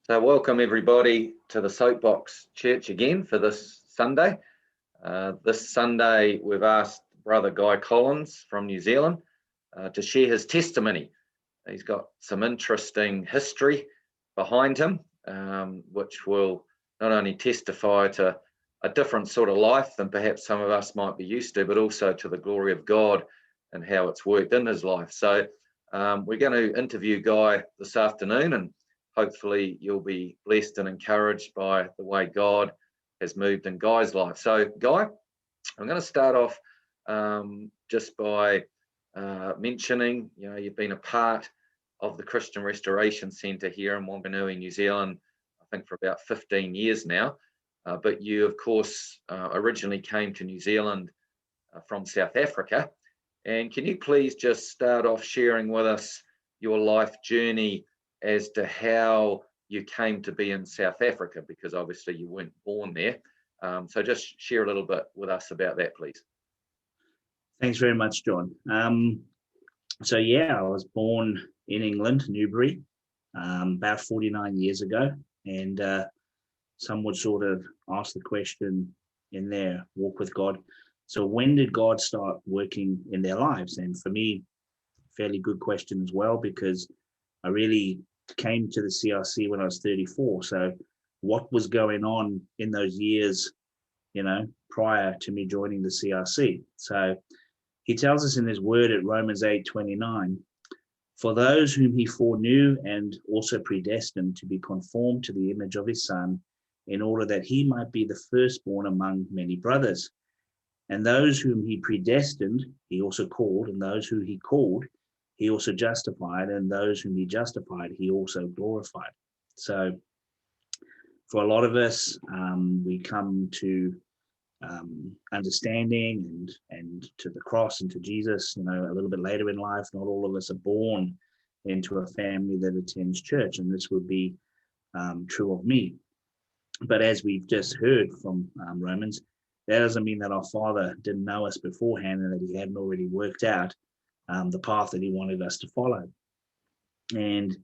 So welcome everybody to the Soapbox Church again for this Sunday. This Sunday we've asked Brother Guy Collins from New Zealand to share his testimony. He's got some interesting history behind him, which will not only testify to a different sort of life than perhaps some of us might be used to, but also to the glory of God and how it's worked in his life. So we're going to interview Guy this afternoon, and hopefully you'll be blessed and encouraged by the way God has moved in Guy's life. So Guy, I'm going to start off just by mentioning, you've been a part of the Christian Restoration Centre here in Wanganui, New Zealand, I think for about 15 years now. But you, of course, originally came to New Zealand from South Africa. And can you please just start off sharing with us your life journey as to how you came to be in South Africa, because obviously you weren't born there. So just share a little bit with us about that, please. Thanks very much, John. So I was born in England, Newbury, about 49 years ago. And some would sort of ask the question in their walk with God, so when did God start working in their lives? And for me, fairly good question as well, because I really came to the CRC when I was 34. So what was going on in those years, prior to me joining the CRC? So he tells us in his word at Romans 8:29, for those whom he foreknew and also predestined to be conformed to the image of his Son, in order that he might be the firstborn among many brothers. And those whom he predestined, he also called, and those who he called, he also justified, and those whom he justified, he also glorified. So for a lot of us, we come to understanding and to the cross and to Jesus, a little bit later in life. Not all of us are born into a family that attends church, and this would be true of me. But as we've just heard from Romans, that doesn't mean that our Father didn't know us beforehand and that he hadn't already worked out the path that he wanted us to follow. And,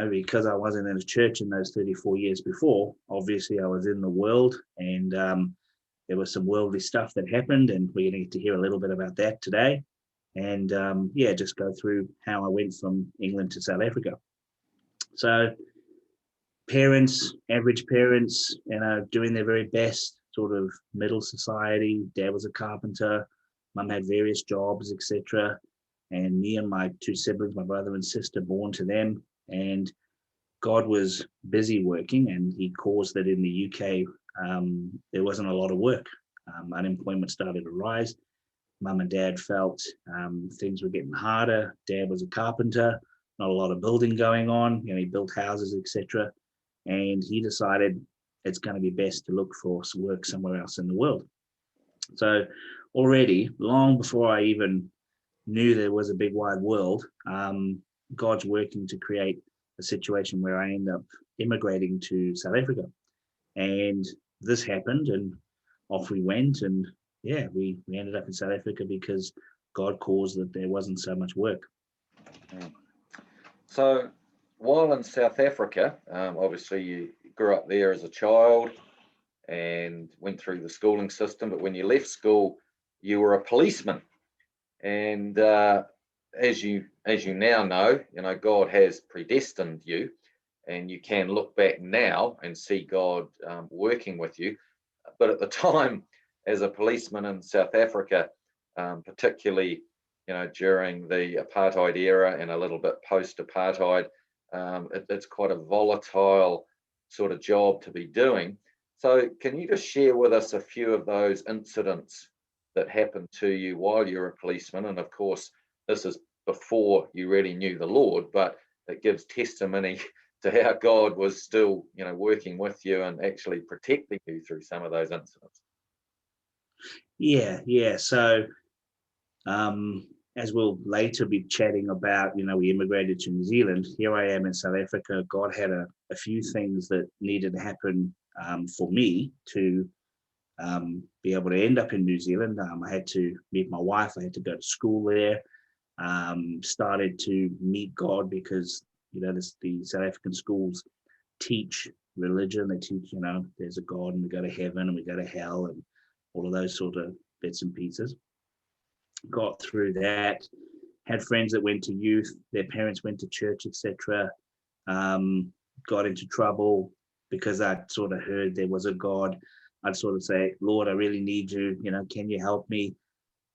because I wasn't in a church in those 34 years before, obviously I was in the world, and there was some worldly stuff that happened, and we're going to get to hear a little bit about that today. And just go through how I went from England to South Africa. So parents, average parents, doing their very best, sort of middle society. Dad was a carpenter, mum had various jobs, etc. And me and my two siblings, my brother and sister, born to them. And God was busy working, and he caused that in the UK, there wasn't a lot of work. Unemployment started to rise. Mum and dad felt things were getting harder. Dad was a carpenter, not a lot of building going on. He built houses, etc. And he decided it's going to be best to look for work somewhere else in the world. So already, long before I even knew there was a big wide world, God's working to create a situation where I end up immigrating to South Africa. And this happened, and off we went. And we ended up in South Africa because God caused that there wasn't so much work. So while in South Africa, obviously you grew up there as a child and went through the schooling system, but when you left school, you were a policeman. And as you now know, God has predestined you, and you can look back now and see God working with you. But at the time, as a policeman in South Africa, particularly during the apartheid era and a little bit post-apartheid, it's quite a volatile sort of job to be doing. So can you just share with us a few of those incidents that happened to you while you're a policeman? And of course, this is before you really knew the Lord, but it gives testimony to how God was still, working with you and actually protecting you through some of those incidents. Yeah. So as we'll later be chatting about, we immigrated to New Zealand. Here I am in South Africa. God had a few things that needed to happen for me to be able to end up in New Zealand. I had to meet my wife. I had to go to school there. Started to meet God because, the South African schools teach religion. They teach, there's a God and we go to heaven and we go to hell and all of those sort of bits and pieces. Got through that, had friends that went to youth, their parents went to church, etc. Got into trouble because I sort of heard there was a God. I'd sort of say, Lord, I really need you, can you help me?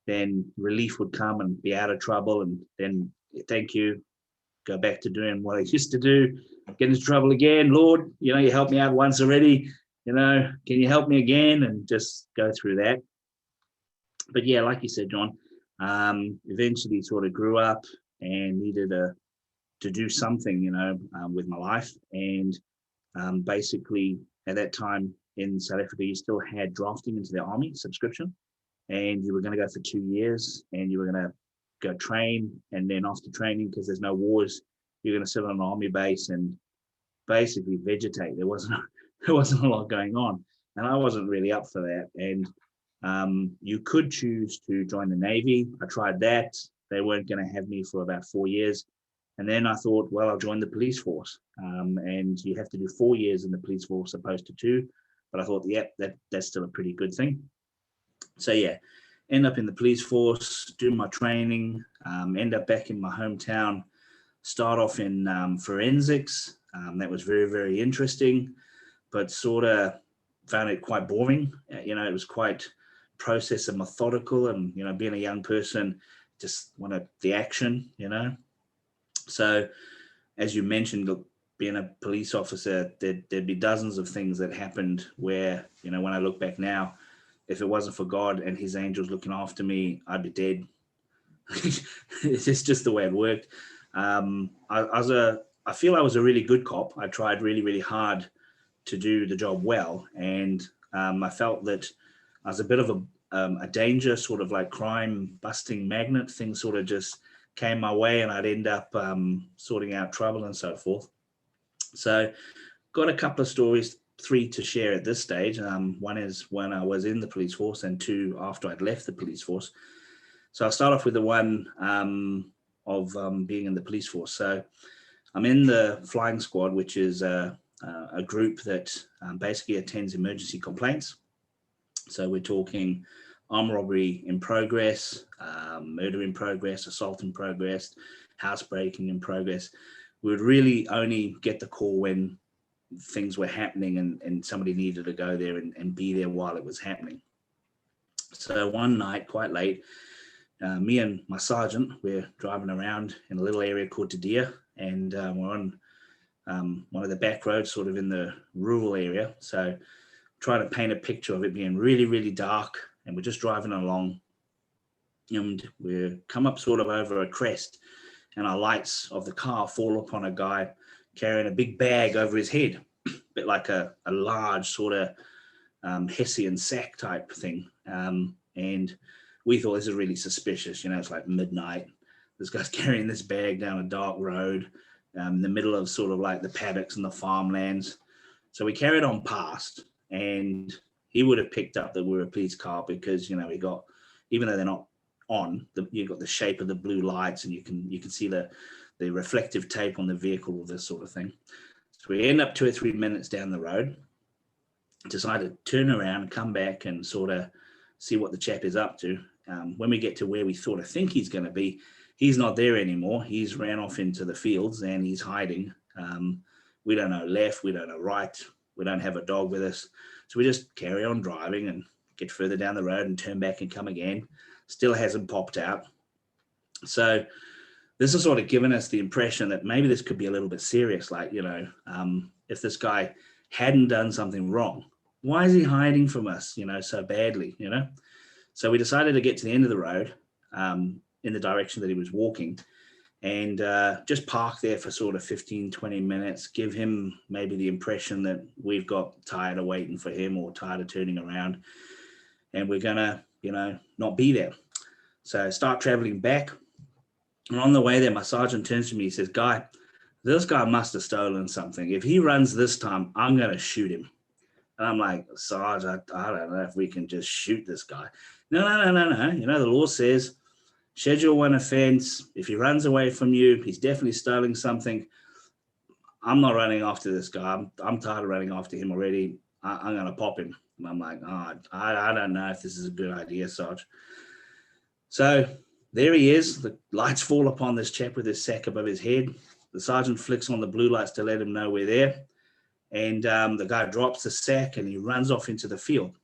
Then relief would come and be out of trouble, and then thank you, go back to doing what I used to do, get into trouble again. Lord, you helped me out once already, can you help me again? And just go through that. But yeah, like you said, John, eventually sort of grew up and needed to do something, with my life. And basically at that time in South Africa, you still had drafting into the army subscription, and you were going to go for 2 years and you were going to go train. And then after training, because there's no wars, you're going to sit on an army base and basically vegetate. There wasn't a lot going on, and I wasn't really up for that. And you could choose to join the Navy. I tried that. They weren't going to have me for about 4 years. And then I thought, well, I'll join the police force. And you have to do 4 years in the police force opposed to 2. But I thought, yeah, that's still a pretty good thing. So yeah, end up in the police force, do my training, end up back in my hometown, start off in forensics. That was very, very interesting, but sort of found it quite boring. It was quite process and methodical, and, being a young person, just wanted the action, So as you mentioned, being a police officer, there'd be dozens of things that happened where, when I look back now, if it wasn't for God and his angels looking after me, I'd be dead. It's just the way it worked. I feel I was a really good cop. I tried really, really hard to do the job well. And I felt that I was a bit of a danger, sort of like crime busting magnet. Things sort of just came my way and I'd end up sorting out trouble and so forth. So got a couple of stories, 3 to share at this stage. One is when I was in the police force, and 2 after I'd left the police force. So I'll start off with the one of being in the police force. So I'm in the flying squad, which is a group that basically attends emergency complaints. So we're talking armed robbery in progress, murder in progress, assault in progress, housebreaking in progress. We would really only get the call when things were happening and somebody needed to go there and be there while it was happening. So one night, quite late, me and my sergeant, we're driving around in a little area called Tadir, and we're on one of the back roads, sort of in the rural area. So trying to paint a picture of it being really, really dark, and we're just driving along, and we come up sort of over a crest, and our lights of the car fall upon a guy carrying a big bag over his head, a bit like a large sort of Hessian sack type thing. And we thought, this is really suspicious. It's like midnight. This guy's carrying this bag down a dark road in the middle of sort of like the paddocks and the farmlands. So we carried on past, and he would have picked up that we were a police car because, we got, even though they're not on, you've got the shape of the blue lights, and you can see the reflective tape on the vehicle, all this sort of thing. So we end up 2 or 3 minutes down the road, decided to turn around, come back and sort of see what the chap is up to. When we get to where we sort of think he's going to be, he's not there anymore. He's ran off into the fields and he's hiding. We don't know left, we don't know right. We don't have a dog with us. So we just carry on driving and get further down the road and turn back and come again. Still hasn't popped out. So this has sort of given us the impression that maybe this could be a little bit serious. Like, if this guy hadn't done something wrong, why is he hiding from us, so badly, So we decided to get to the end of the road in the direction that he was walking, and just park there for sort of 15, 20 minutes, give him maybe the impression that we've got tired of waiting for him or tired of turning around, and we're gonna, not be there. So start traveling back. And on the way there, my sergeant turns to me, he says, "Guy, this guy must have stolen something. If he runs this time, I'm going to shoot him." And I'm like, "Sarge, I don't know if we can just shoot this guy." No. The law says, Schedule 1 offense. If he runs away from you, he's definitely stolen something. I'm not running after this guy. I'm tired of running after him already. I'm going to pop him. And I'm like, oh, I don't know if this is a good idea, Sarge. So there he is. The lights fall upon this chap with his sack above his head. The sergeant flicks on the blue lights to let him know we're there. And the guy drops the sack and he runs off into the field.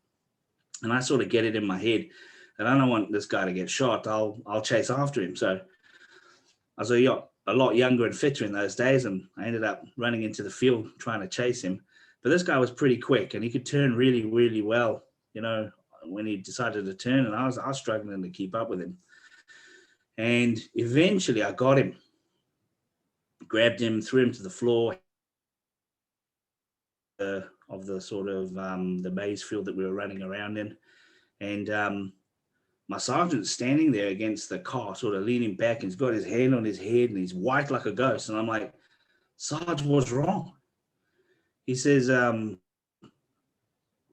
And I sort of get it in my head that I don't want this guy to get shot. I'll chase after him. So I was a lot younger and fitter in those days, and I ended up running into the field trying to chase him. But this guy was pretty quick, and he could turn really, really well, when he decided to turn, and I was struggling to keep up with him. And eventually I got him, grabbed him, threw him to the floor of the sort of the maize field that we were running around in. And my sergeant's standing there against the car, sort of leaning back, and he's got his hand on his head, and he's white like a ghost. And I'm like, Sarge, what's wrong? He says,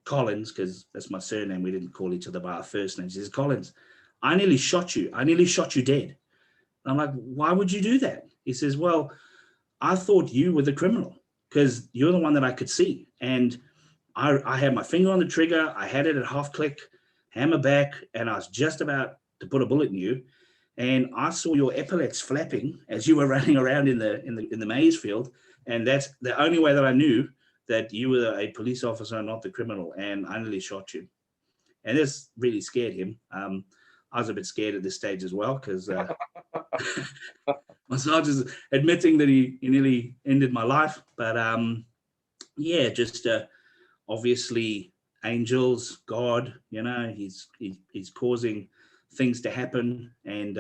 Collins, because that's my surname. We didn't call each other by our first names. He says, Collins, I nearly shot you. I nearly shot you dead. And I'm like, why would you do that? He says, well, I thought you were the criminal because you're the one that I could see. And I had my finger on the trigger. I had it at half click, hammer back, and I was just about to put a bullet in you. And I saw your epaulets flapping as you were running around in the maize field. And that's the only way that I knew that you were a police officer and not the criminal. And I nearly shot you. And this really scared him. I was a bit scared at this stage as well because my sergeant's admitting that he nearly ended my life. But just obviously angels, God, he's causing things to happen. And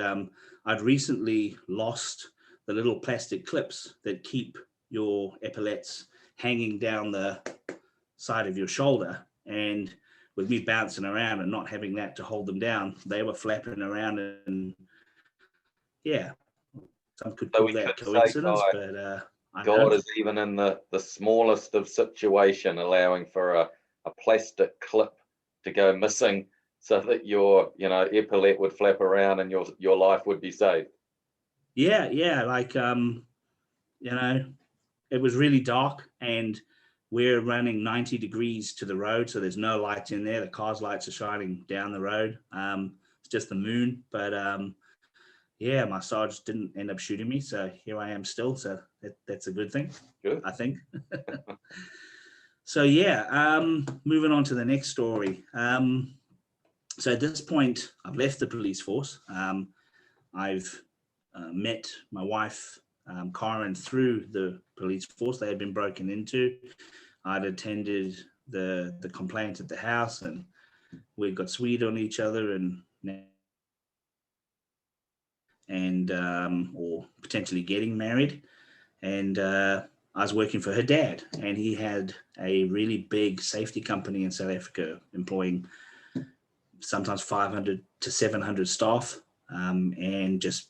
I'd recently lost the little plastic clips that keep your epaulets hanging down the side of your shoulder. And with me bouncing around and not having that to hold them down, they were flapping around. And yeah, some could call that coincidence, but God is even in the smallest of situation allowing for a plastic clip to go missing so that your epaulette would flap around and your life would be saved. Yeah, like it was really dark and we're running 90 degrees to the road, so there's no lights in there. The car's lights are shining down the road. It's just the moon, but my sergeant didn't end up shooting me, so here I am still. So that's a good thing, Good. I think. So moving on to the next story. So at this point, I've left the police force. I've met my wife, Karen, through the police force. They had been broken into. I'd attended the complaint at the house, and we got sweet on each other and or potentially getting married. And I was working for her dad, and he had a really big safety company in South Africa employing sometimes 500 to 700 staff, and just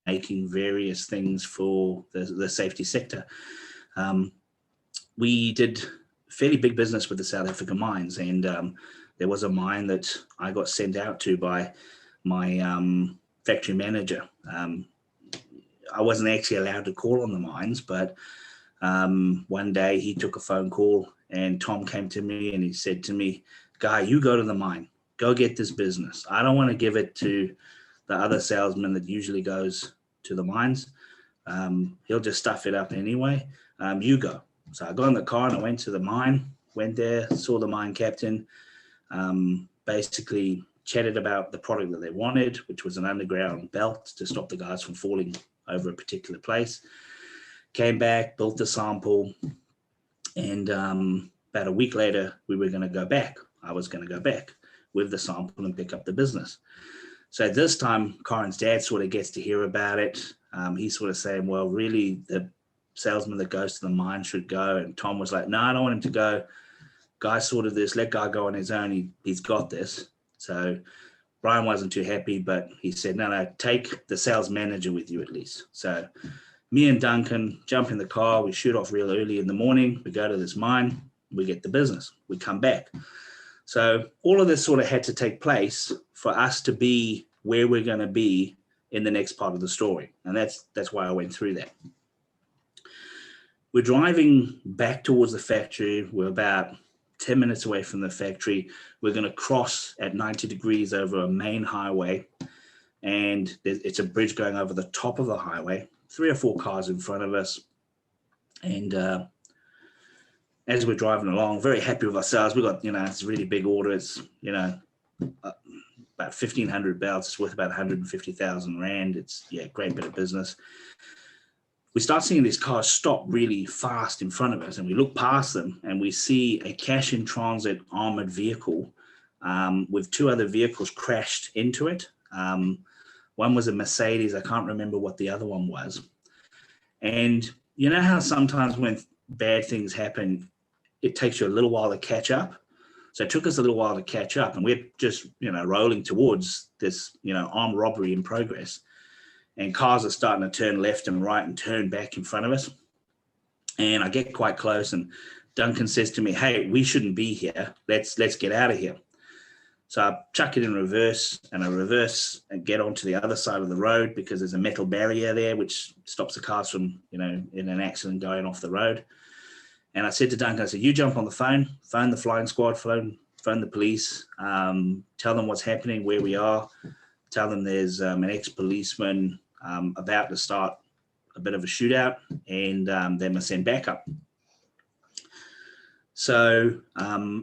making various things for the safety sector. We did fairly big business with the South African mines, and there was a mine that I got sent out to by my factory manager. I wasn't actually allowed to call on the mines, but one day he took a phone call and Tom came to me and he said to me, Guy, you go to the mine, go get this business. I don't want to give it to the other salesman that usually goes to the mines. He'll just stuff it up anyway. You go. So I got in the car and I went to the mine, went there, saw the mine captain, basically chatted about the product that they wanted, which was an underground belt to stop the guys from falling over a particular place. Came back, built the sample, and about a week later, we were going to go back. I was going to go back with the sample and pick up the business. So at this time, Karen's dad sort of gets to hear about it. He's sort of saying, well, really, the salesman that goes to the mine should go. And Tom was like, no, I don't want him to go. Guy sorted this, let Guy go on his own. He's got this. So Brian wasn't too happy, but he said, no, take the sales manager with you at least. So me and Duncan jump in the car. We shoot off real early in the morning. We go to this mine. We get the business. We come back. So all of this sort of had to take place for us to be where we're going to be in the next part of the story. And that's why I went through that. we're driving back towards the factory. We're about 10 minutes away from the factory. We're going to cross at 90 degrees over a main highway, and it's a bridge going over the top of the highway, 3 or 4 cars in front of us. And as we're driving along, very happy with ourselves. We got, it's a really big order. It's, about 1,500 belts. It's worth about 150,000 Rand. It's, great bit of business. We start seeing these cars stop really fast in front of us, and we look past them and we see a cash in transit armored vehicle with 2 other vehicles crashed into it. One was a Mercedes. I can't remember what the other one was. And you know how sometimes when bad things happen, it takes you a little while to catch up. So it took us a little while to catch up, and we're just, rolling towards this, armed robbery in progress. And cars are starting to turn left and right and turn back in front of us. And I get quite close, and Duncan says to me, "Hey, we shouldn't be here. Let's get out of here." So I chuck it in reverse, and I reverse and get onto the other side of the road because there's a metal barrier there which stops the cars from, in an accident going off the road. And I said to Duncan, I said, "You jump on the phone the flying squad, phone the police, tell them what's happening, where we are, tell them there's an ex-policeman about to start a bit of a shootout, and they must send backup." So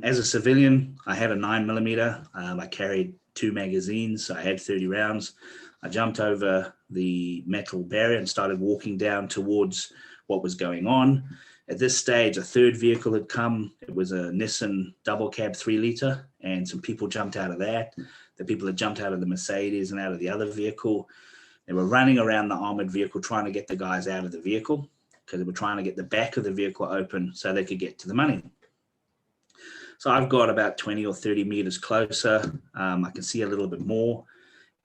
as a civilian, I had a 9mm. I carried 2 magazines. So I had 30 rounds. I jumped over the metal barrier and started walking down towards what was going on. At this stage, a 3rd vehicle had come. It was a Nissan double cab 3-liter, and some people jumped out of that. The people had jumped out of the Mercedes and out of the other vehicle. They were running around the armored vehicle trying to get the guys out of the vehicle because they were trying to get the back of the vehicle open so they could get to the money. So I've got about 20 or 30 meters closer. I can see a little bit more,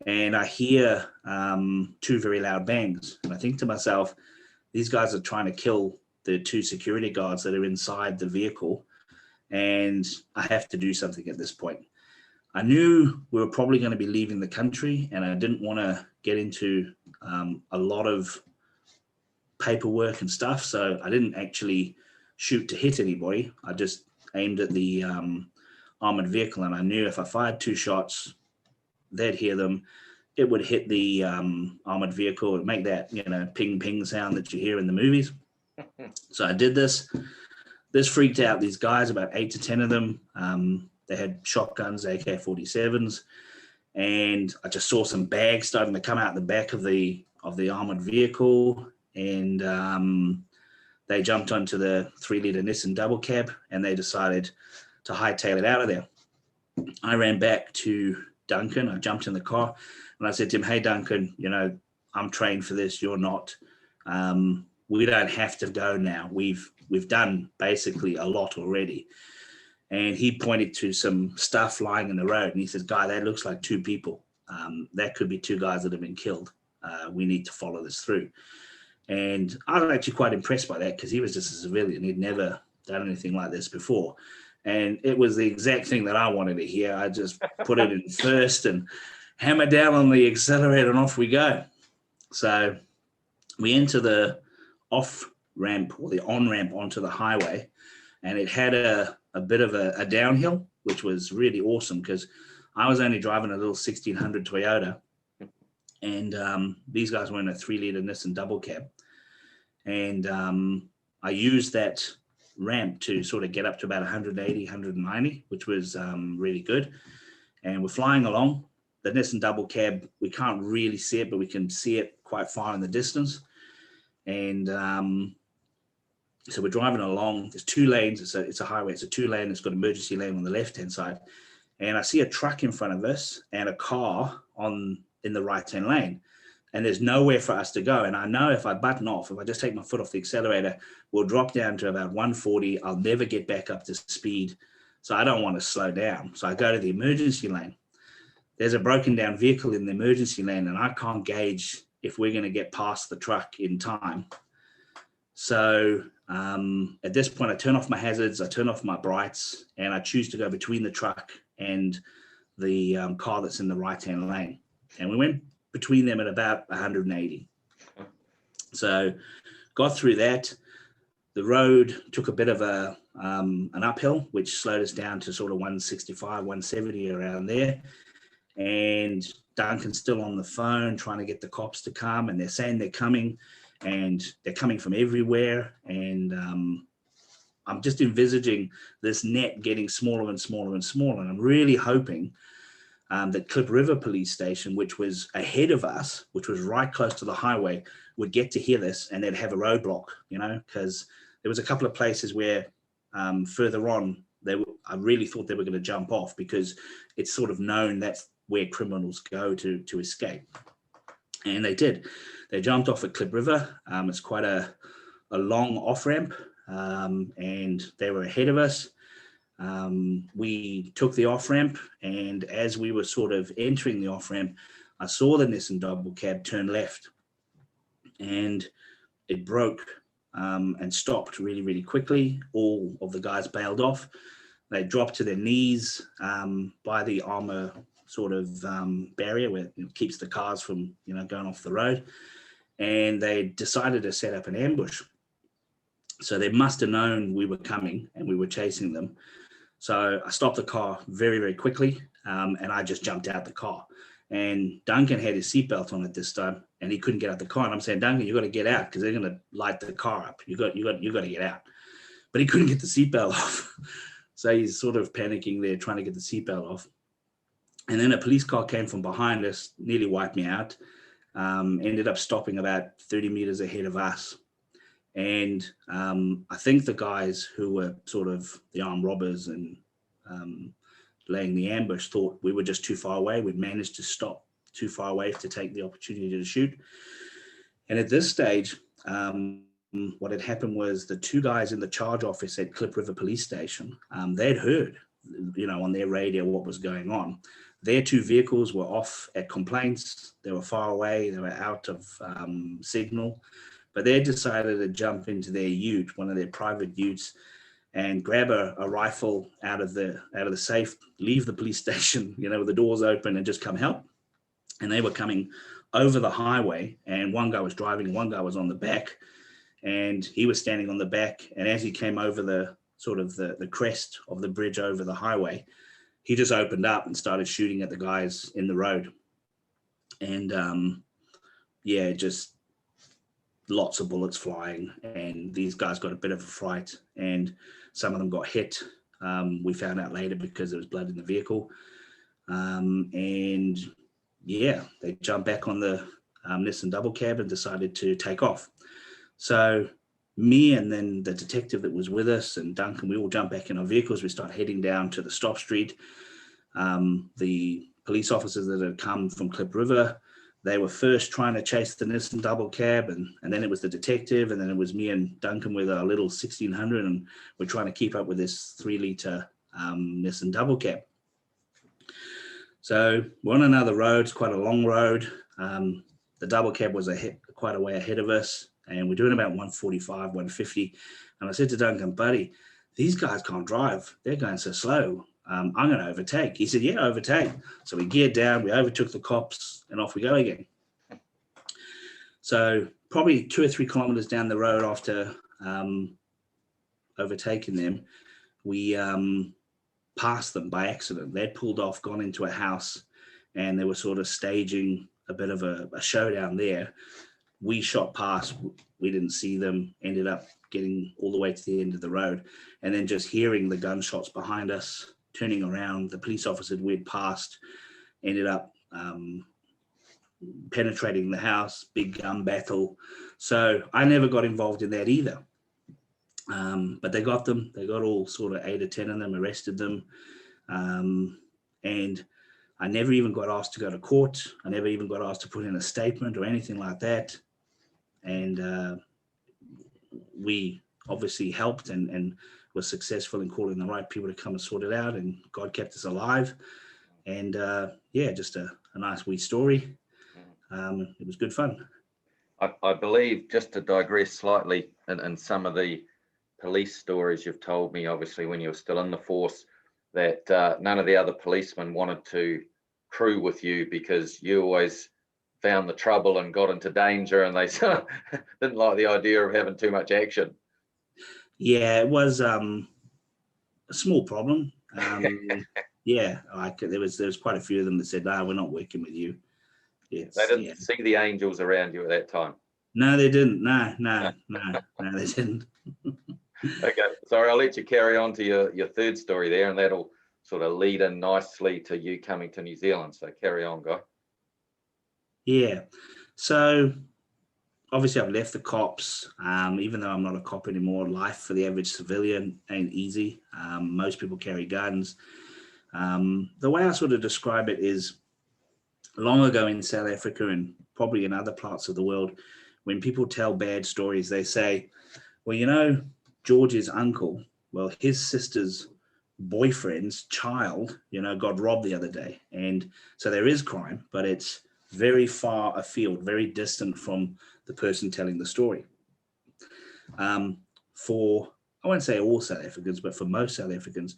and I hear 2 very loud bangs. And I think to myself, these guys are trying to kill the 2 security guards that are inside the vehicle, and I have to do something at this point. I knew we were probably going to be leaving the country, and I didn't want to get into a lot of paperwork and stuff. So I didn't actually shoot to hit anybody. I just aimed at the armored vehicle, and I knew if I fired 2 shots, they'd hear them. It would hit the armored vehicle and make that, ping ping sound that you hear in the movies. So I did this. This freaked out these guys, about 8 to 10 of them. They had shotguns, AK-47s, and I just saw some bags starting to come out the back of the armored vehicle, and they jumped onto the 3-liter Nissan double cab, and they decided to hightail it out of there. I ran back to Duncan. I jumped in the car, and I said to him, "Hey, Duncan, I'm trained for this. You're not. We don't have to go now. We've done basically a lot already." And he pointed to some stuff lying in the road, and he says, "Guy, that looks like 2 people. That could be 2 guys that have been killed. We need to follow this through." And I was actually quite impressed by that because he was just a civilian. He'd never done anything like this before. And it was the exact thing that I wanted to hear. I just put it in first and hammered down on the accelerator, and off we go. So we enter the off ramp or the on ramp onto the highway, and it had a bit of a downhill, which was really awesome because I was only driving a little 1600 Toyota, and these guys were in a 3-liter Nissan double cab. And I used that ramp to sort of get up to about 180, 190, which was really good. And we're flying along. The Nissan double cab, we can't really see it, but we can see it quite far in the distance. And so we're driving along. There's 2 lanes. It's a highway. It's a 2-lane. It's got emergency lane on the left-hand side. And I see a truck in front of us and a car in the right-hand lane. And there's nowhere for us to go. And I know if I button off, if I just take my foot off the accelerator, we'll drop down to about 140. I'll never get back up to speed. So I don't want to slow down. So I go to the emergency lane. There's a broken down vehicle in the emergency lane, and I can't gauge if we're going to get past the truck in time. So at this point, I turn off my hazards, I turn off my brights, and I choose to go between the truck and the car that's in the right-hand lane. And we went between them at about 180. So got through that. the road took a bit of an uphill, which slowed us down to sort of 165, 170 around there. And Duncan's still on the phone trying to get the cops to come, and they're saying they're coming, and they're coming from everywhere. And I'm just envisaging this net getting smaller and smaller and smaller. And I'm really hoping that Clip River Police Station, which was ahead of us, which was right close to the highway, would get to hear this and they'd have a roadblock, because there was a couple of places where further on, I really thought they were going to jump off, because it's sort of known that's where criminals go to escape. And they did. They jumped off at Clip River. It's quite a long off-ramp, and they were ahead of us. We took the off-ramp, and as we were sort of entering the off-ramp, I saw the Nissan double cab turn left, and it broke and stopped really, really quickly. All of the guys bailed off. They dropped to their knees by the armor sort of barrier where it keeps the cars from going off the road, and they decided to set up an ambush. So they must have known we were coming and we were chasing them. So I stopped the car very, very quickly, and I just jumped out the car. And Duncan had his seatbelt on at this time, and he couldn't get out the car. And I'm saying, Duncan, you got to get out, because they're going to light the car up. You got to get out. But he couldn't get the seatbelt off. So he's sort of panicking there, trying to get the seatbelt off. And then a police car came from behind us, nearly wiped me out. Ended up stopping about 30 meters ahead of us. And I think the guys who were sort of the armed robbers and laying the ambush thought we were just too far away. We'd managed to stop too far away to take the opportunity to shoot. And at this stage, what had happened was the two guys in the charge office at Clip River Police Station, they'd heard, on their radio what was going on. Their two vehicles were off at complaints. They were far away. They were out of signal. But they decided to jump into their ute, one of their private utes, and grab a rifle out of the safe, leave the police station, with the doors open, and just come help. And they were coming over the highway, and one guy was driving, one guy was on the back, and he was standing on the back. And as he came over the crest of the bridge over the highway, he just opened up and started shooting at the guys in the road. And just lots of bullets flying, and these guys got a bit of a fright, and some of them got hit. We found out later because there was blood in the vehicle. They jumped back on the Nissan double cab and decided to take off. So me and then the detective that was with us and Duncan, we all jumped back in our vehicles. We start heading down to the stop street. The police officers that had come from Clip River, they were first trying to chase the Nissan double cab, and then it was the detective, and then it was me and Duncan with our little 1600, and we're trying to keep up with this 3-liter Nissan double cab. So we're on another road. It's quite a long road. The double cab was quite a way ahead of us, and we're doing about 145, 150. And I said to Duncan, buddy, these guys can't drive. They're going so slow. I'm going to overtake. He said, yeah, overtake. So we geared down, we overtook the cops, and off we go again. So probably 2 or 3 kilometers down the road after overtaking them, we passed them by accident. They'd pulled off, gone into a house, and they were sort of staging a bit of a showdown there. We shot past, we didn't see them, ended up getting all the way to the end of the road, and then just hearing the gunshots behind us, turning around, the police officer we'd passed ended up penetrating the house, big gun battle. So I never got involved in that either. But they got them. They got all sort of 8 or 10 of them, arrested them. And I never even got asked to go to court. I never even got asked to put in a statement or anything like that. And we obviously helped and was successful in calling the right people to come and sort it out, and God kept us alive. And just a nice wee story. It was good fun. I believe, just to digress slightly, in some of the police stories you've told me, obviously when you were still in the force, that none of the other policemen wanted to crew with you because you always found the trouble and got into danger, and they didn't like the idea of having too much action. Yeah, it was a small problem. Yeah, like there was quite a few of them that said, "No, we're not working with you." They It's didn't see the angels around you at that time. No, they didn't. No, they didn't. Okay, sorry, I'll let you carry on to your third story there, and that'll sort of lead in nicely to you coming to New Zealand. So carry on, Guy. Yeah. So obviously I've left the cops. Even though I'm not a cop anymore, life for the average civilian ain't easy. Most people carry guns. The way I sort of describe it is long ago in South Africa and probably in other parts of the world, when people tell bad stories, they say, well, you know, George's uncle, well, his sister's boyfriend's child, got robbed the other day. And so there is crime, but it's very far afield, very distant from the person telling the story. For, I won't say all South Africans, but for most South Africans,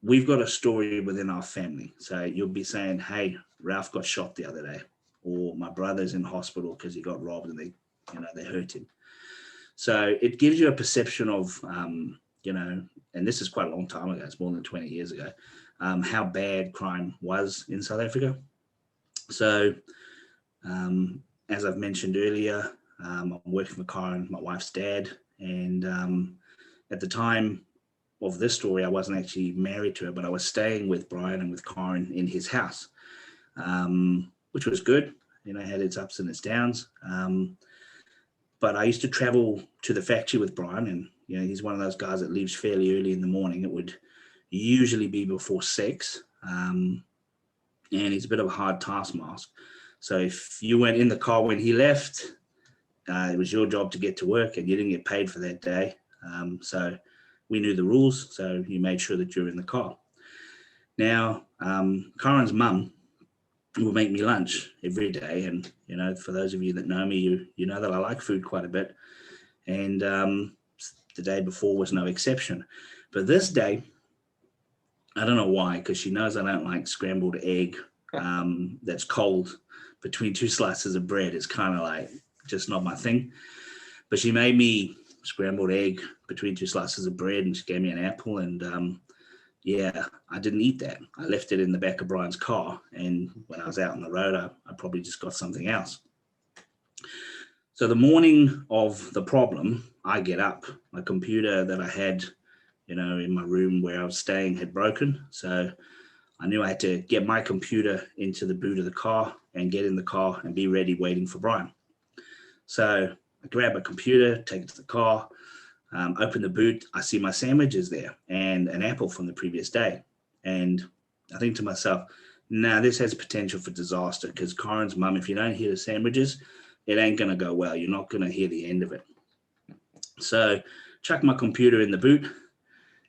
we've got a story within our family. So you'll be saying, hey, Ralph got shot the other day, or my brother's in hospital because he got robbed and they hurt him. So it gives you a perception of, and this is quite a long time ago, it's more than 20 years ago, how bad crime was in South Africa. So as I've mentioned earlier, I'm working for Karen, my wife's dad. And at the time of this story, I wasn't actually married to her, but I was staying with Brian and with Karen in his house, which was good. Had its ups and its downs. But I used to travel to the factory with Brian, and he's one of those guys that leaves fairly early in the morning. It would usually be before 6, and he's a bit of a hard taskmaster. So if you went in the car when he left, it was your job to get to work, and you didn't get paid for that day. So we knew the rules, so you made sure that you're in the car. Now, Karen's mum will make me lunch every day, and for those of you that know me, you know that I like food quite a bit, and the day before was no exception. But this day, I don't know why, because she knows I don't like scrambled egg that's cold between 2 slices of bread. It's kind of like just not my thing. But she made me scrambled egg between 2 slices of bread, and she gave me an apple, and yeah, I didn't eat that. I left it in the back of Brian's car, and when I was out on the road, I probably just got something else. So the morning of the problem, I get up. My computer that I had, in my room where I was staying had broken. So I knew I had to get my computer into the boot of the car and get in the car and be ready waiting for Brian. So I grab a computer, take it to the car, open the boot, I see my sandwiches there and an apple from the previous day. And I think to myself, nah, this has potential for disaster, because Karen's mum, if you don't hear the sandwiches, it ain't going to go well. You're not going to hear the end of it. So chuck my computer in the boot,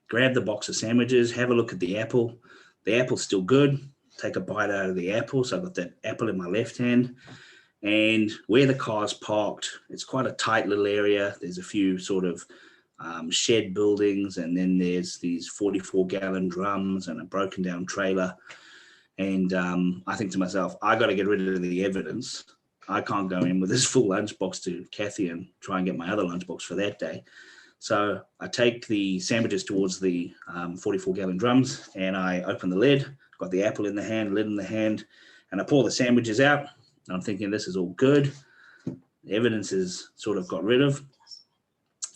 grab the box of sandwiches, have a look at the apple. The apple's still good. Take a bite out of the apple. So I've got that apple in my left hand. And where the car's parked, it's quite a tight little area. There's a few sort of shed buildings, and then there's these 44-gallon drums and a broken down trailer. And I think to myself, I got to get rid of the evidence. I can't go in with this full lunchbox to Kathy and try and get my other lunchbox for that day. So I take the sandwiches towards the 44-gallon drums, and I open the lid, got the apple in the hand, lid in the hand, and I pour the sandwiches out. I'm thinking this is all good. The evidence is sort of got rid of.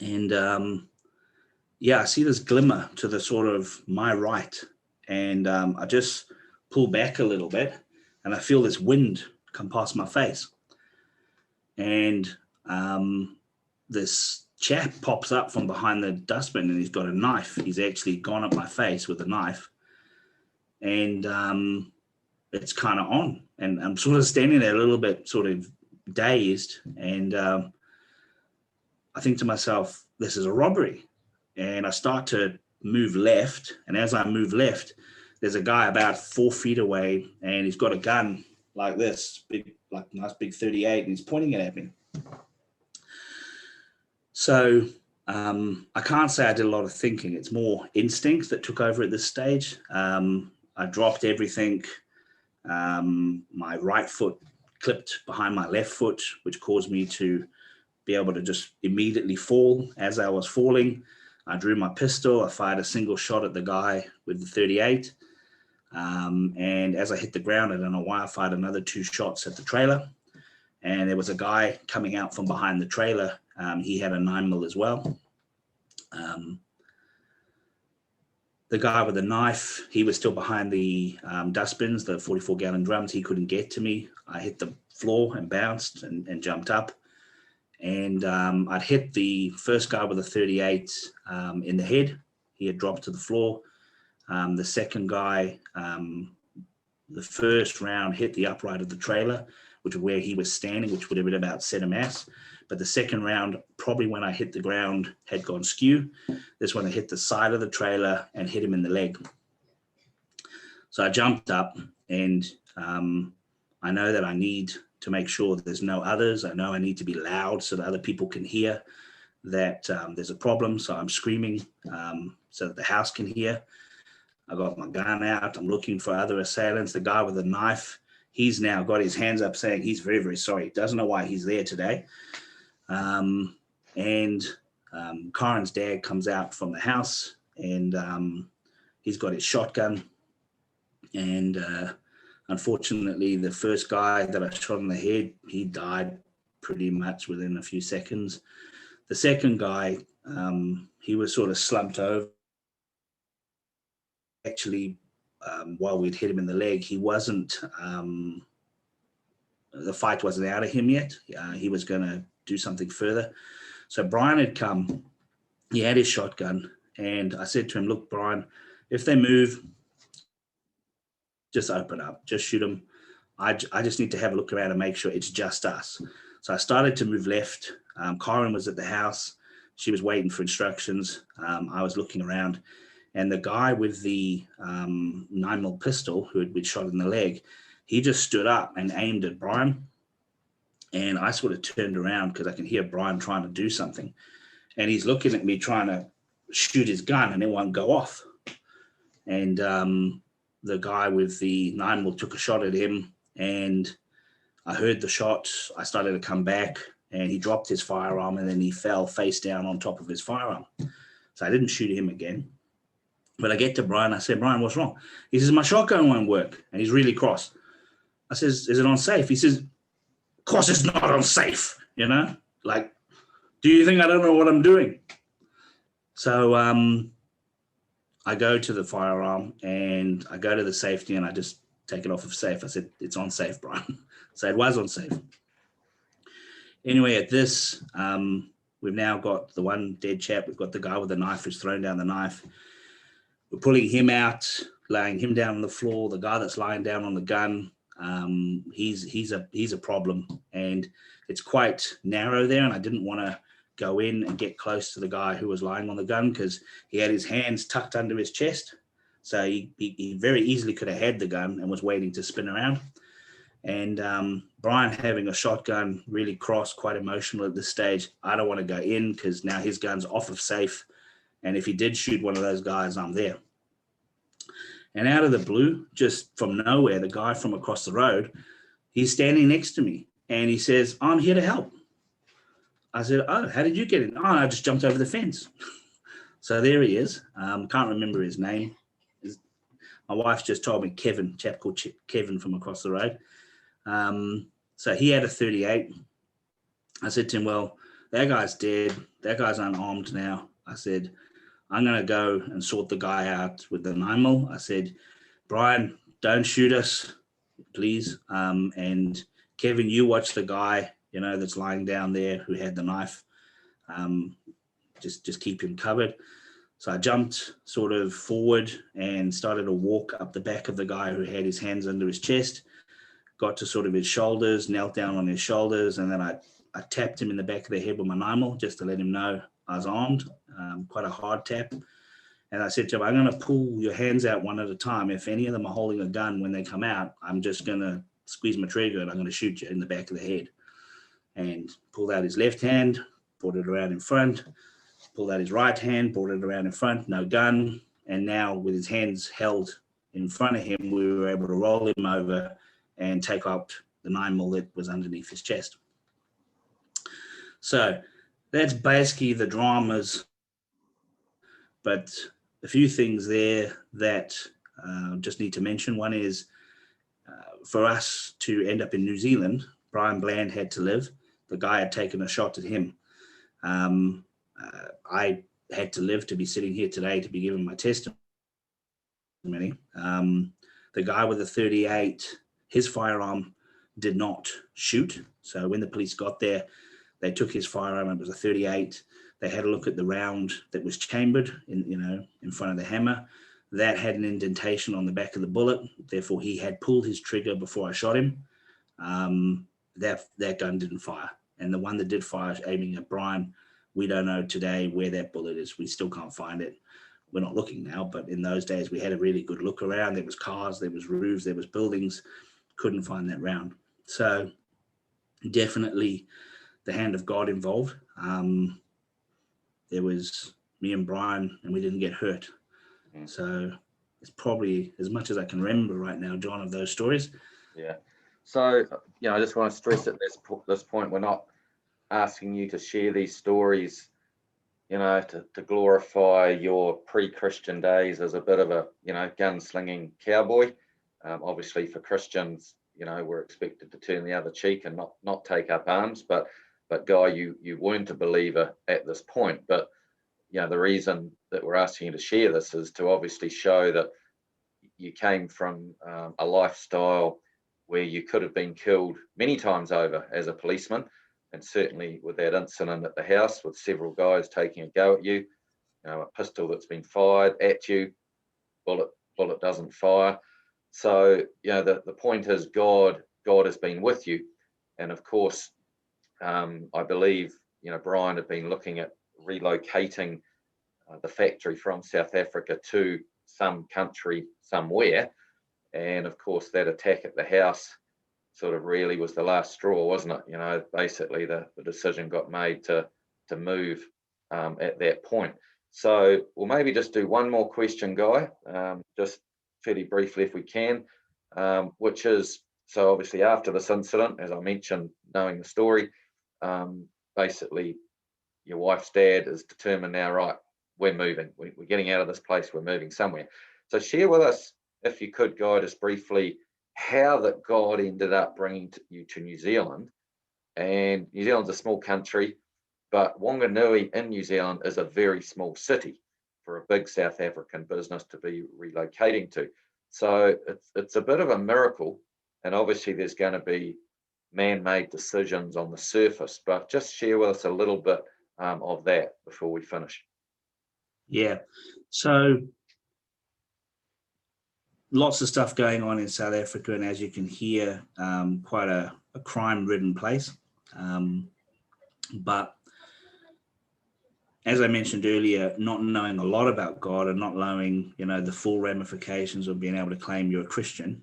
And I see this glimmer to the sort of my right. And I just pull back a little bit, and I feel this wind come past my face. And this chap pops up from behind the dustbin, and he's got a knife. He's actually gone at my face with a knife. And it's kind of on. And I'm sort of standing there a little bit sort of dazed. And I think to myself, this is a robbery. And I start to move left. And as I move left, there's a guy about 4 feet away, and he's got a gun like this, big, like nice big 38, and he's pointing it at me. So I can't say I did a lot of thinking. It's more instinct that took over at this stage. I dropped everything. My right foot clipped behind my left foot, which caused me to be able to just immediately fall. As I was falling, I drew my pistol. I fired a single shot at the guy with the 38. And as I hit the ground, I don't know why, I fired another 2 shots at the trailer. And there was a guy coming out from behind the trailer. He had a 9mm as well. The guy with the knife, he was still behind the dustbins, the 44-gallon drums. He couldn't get to me. I hit the floor and bounced and jumped up. And I'd hit the first guy with a 38 in the head. He had dropped to the floor. The second guy, the first round hit the upright of the trailer, which is where he was standing, which would have been about center mass. But the second round, probably when I hit the ground, had gone skew. This one, I hit the side of the trailer and hit him in the leg. So I jumped up, and I know that I need to make sure that there's no others. I know I need to be loud so that other people can hear that there's a problem. So I'm screaming so that the house can hear. I got my gun out. I'm looking for other assailants. The guy with the knife, he's now got his hands up saying he's very, very sorry. He doesn't know why he's there today. Corin's dad comes out from the house, and he's got his shotgun. And unfortunately, the first guy that I shot in the head, he died pretty much within a few seconds. The second guy, he was sort of slumped over. Actually, while we'd hit him in the leg, he wasn't, the fight wasn't out of him yet. He was going to do something further. So Brian had come, he had his shotgun, and I said to him, look, Brian, if they move, just open up, just shoot them. I just need to have a look around and make sure it's just us. So I started to move left. Corin was at the house. She was waiting for instructions. I was looking around. And the guy with the 9mm pistol who had been shot in the leg, he just stood up and aimed at Brian. And I sort of turned around because I can hear Brian trying to do something. And he's looking at me trying to shoot his gun, and it won't go off. And the guy with the 9mm took a shot at him, and I heard the shot. I started to come back, and he dropped his firearm, and then he fell face down on top of his firearm. So I didn't shoot him again. But I get to Brian, I said, Brian, what's wrong? He says, my shotgun won't work. And he's really cross. I says, is it unsafe? He says, of course it's not unsafe, you know? Like, do you think I don't know what I'm doing? So I go to the firearm, and I go to the safety, and I just take it off of safe. I said, it's unsafe, Brian. So it was unsafe. Anyway, at this, we've now got the one dead chap. We've got the guy with the knife who's thrown down the knife. We're pulling him out, laying him down on the floor. The guy that's lying down on the gun, he's a problem, and it's quite narrow there. And I didn't want to go in and get close to the guy who was lying on the gun because he had his hands tucked under his chest. So he very easily could have had the gun and was waiting to spin around. And Brian having a shotgun, really cross, quite emotional at this stage. I don't want to go in because now his gun's off of safe. And if he did shoot one of those guys, I'm there. And out of the blue, just from nowhere, the guy from across the road, he's standing next to me. And he says, I'm here to help. I said, oh, how did you get in? Oh, I just jumped over the fence. So there he is. Can't remember his name. My wife just told me Kevin, chap called Kevin from across the road. So he had a 38. I said to him, well, that guy's dead. That guy's unarmed now. I said, I'm going to go and sort the guy out with the 9mm. I said, Brian, don't shoot us, please. And Kevin, you watch the guy, you know, that's lying down there who had the knife. Just keep him covered. So I jumped sort of forward and started to walk up the back of the guy who had his hands under his chest, got to sort of his shoulders, knelt down on his shoulders, and then I tapped him in the back of the head with my 9mm just to let him know I was armed, quite a hard tap. And I said to him, I'm going to pull your hands out one at a time. If any of them are holding a gun when they come out, I'm just going to squeeze my trigger and I'm going to shoot you in the back of the head. And pulled out his left hand, brought it around in front, pulled out his right hand, brought it around in front, no gun. And now with his hands held in front of him, we were able to roll him over and take out the 9mm that was underneath his chest. So that's basically the dramas, but a few things there that just need to mention. One is for us to end up in New Zealand, Brian Bland had to live. The guy had taken a shot at him. I had to live to be sitting here today to be giving my testimony. The guy with the 38, his firearm did not shoot. So when the police got there, they took his firearm. It was a 38. They had a look at the round that was chambered in front of the hammer. That had an indentation on the back of the bullet. Therefore, he had pulled his trigger before I shot him. That gun didn't fire. And the one that did fire, aiming at Brian, we don't know today where that bullet is. We still can't find it. We're not looking now, but in those days, we had a really good look around. There was cars, there was roofs, there was buildings. Couldn't find that round. So definitely the hand of God involved. There was me and Brian, and we didn't get hurt. So it's probably as much as I can remember right now, John, of those stories. Yeah. So, I just want to stress at this point, we're not asking you to share these stories, to glorify your pre-Christian days as a bit of a, gunslinging cowboy. Obviously for Christians, we're expected to turn the other cheek and not take up arms. But Guy, you weren't a believer at this point. But, the reason that we're asking you to share this is to obviously show that you came from a lifestyle where you could have been killed many times over as a policeman, and certainly with that incident at the house with several guys taking a go at you, a pistol that's been fired at you, bullet doesn't fire. So, the point is God has been with you. And of course, I believe, Brian had been looking at relocating the factory from South Africa to some country somewhere. And of course, that attack at the house sort of really was the last straw, wasn't it? Basically the decision got made to move at that point. So we'll maybe just do one more question, Guy, just fairly briefly if we can, which is, so obviously after this incident, as I mentioned, knowing the story, basically your wife's dad is determined now, right, we're moving, we're getting out of this place, we're moving somewhere. So share with us, if you could, Guide us briefly, how that God ended up bringing you to New Zealand. And New Zealand's a small country, but Wanganui in New Zealand is a very small city for a big South African business to be relocating to. So it's a bit of a miracle, and obviously there's going to be man-made decisions on the surface, but just share with us a little bit of that before we finish. Yeah, so lots of stuff going on in South Africa, and as you can hear, quite a crime-ridden place. But as I mentioned earlier, not knowing a lot about God and not knowing, the full ramifications of being able to claim you're a Christian,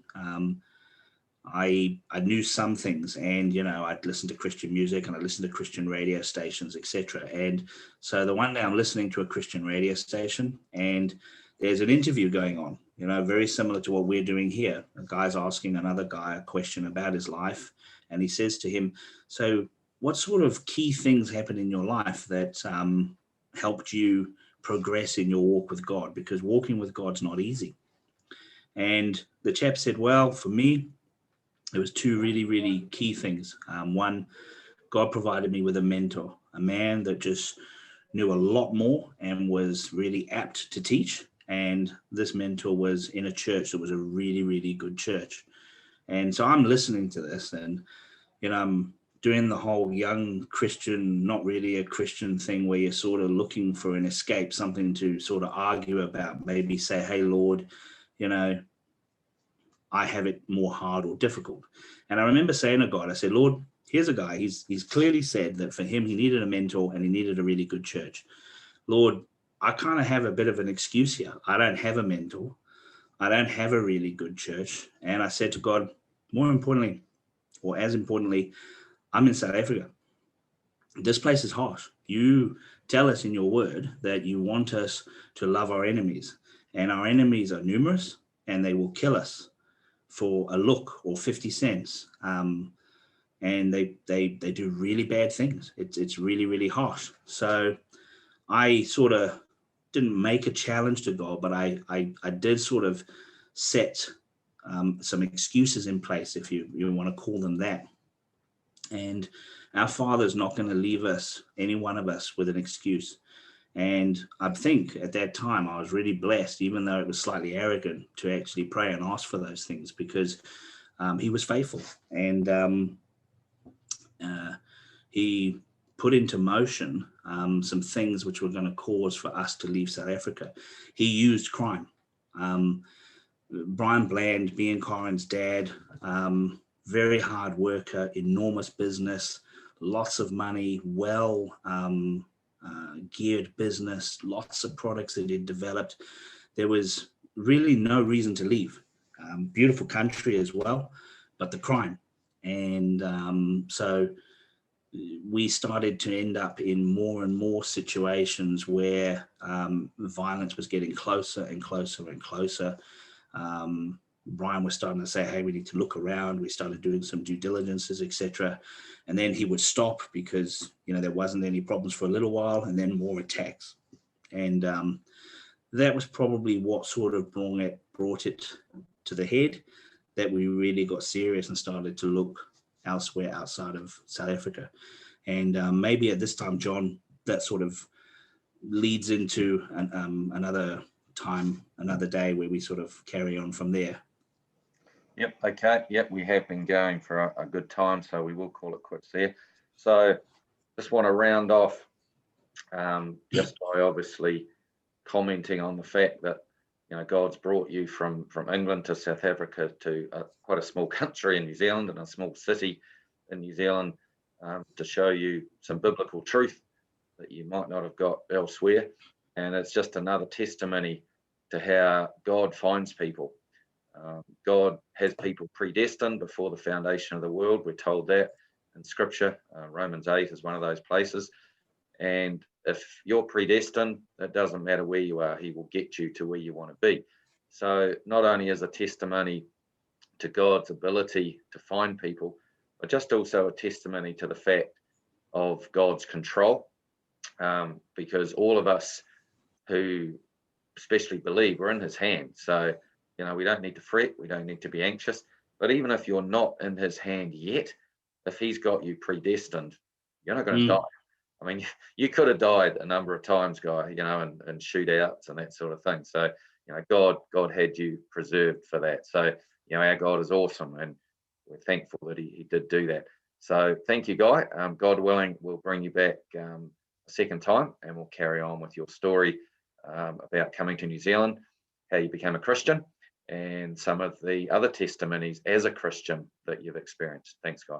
I knew some things, and I'd listen to Christian music and I listened to Christian radio stations, etc. And so the one day I'm listening to a Christian radio station, and there's an interview going on, very similar to what we're doing here. A guy's asking another guy a question about his life, and he says to him, so what sort of key things happened in your life that helped you progress in your walk with God? Because walking with God's not easy. And the chap said, well, for me, there was two really, really key things. One, God provided me with a mentor, a man that just knew a lot more and was really apt to teach. And this mentor was in a church that was a really, really good church. And so I'm listening to this, and, I'm doing the whole young Christian, not really a Christian thing where you're sort of looking for an escape, something to sort of argue about, maybe say, hey, Lord, I have it more hard or difficult. And I remember saying to God, I said, Lord, here's a guy. He's clearly said that for him, he needed a mentor and he needed a really good church. Lord, I kind of have a bit of an excuse here. I don't have a mentor. I don't have a really good church. And I said to God, more importantly, or as importantly, I'm in South Africa. This place is harsh. You tell us in your word that you want us to love our enemies, and our enemies are numerous and they will kill us for a look or 50 cents. and they do really bad things. It's really, really harsh. So I sort of didn't make a challenge to God, but I did sort of set some excuses in place, if you want to call them that. And our Father's not going to leave us, any one of us, with an excuse. And I think at that time I was really blessed, even though it was slightly arrogant, to actually pray and ask for those things, because he was faithful. And he put into motion some things which were going to cause for us to leave South Africa. He used crime. Brian Bland, being Corin's dad, very hard worker, enormous business, lots of money, geared business, lots of products that he'd developed. There was really no reason to leave. Beautiful country as well, but the crime. And so we started to end up in more and more situations where violence was getting closer and closer and closer. Brian was starting to say, hey, we need to look around. We started doing some due diligences, etc. And then he would stop because, there wasn't any problems for a little while, and then more attacks. And that was probably what sort of brought it to the head, that we really got serious and started to look elsewhere outside of South Africa. And maybe at this time, John, that sort of leads into another time, another day, where we sort of carry on from there. Yep. Okay. Yep. We have been going for a good time, so we will call it quits there. So just want to round off just by obviously commenting on the fact that God's brought you from England to South Africa, to quite a small country in New Zealand and a small city in New Zealand, to show you some biblical truth that you might not have got elsewhere. And it's just another testimony to how God finds people. God has people predestined before the foundation of the world. We're told that in Scripture. Romans 8 is one of those places. And if you're predestined, it doesn't matter where you are. He will get you to where you want to be. So not only is a testimony to God's ability to find people, but just also a testimony to the fact of God's control, because all of us who especially believe, we're in his hand. So we don't need to fret, we don't need to be anxious. But even if you're not in his hand yet, if he's got you predestined, you're not going to die. I mean, you could have died a number of times, Guy, in shootouts and that sort of thing. So, God had you preserved for that. So, our God is awesome, and we're thankful that he did do that. So thank you, Guy. God willing, we'll bring you back a second time, and we'll carry on with your story about coming to New Zealand, how you became a Christian, and some of the other testimonies as a Christian that you've experienced. Thanks, Guy.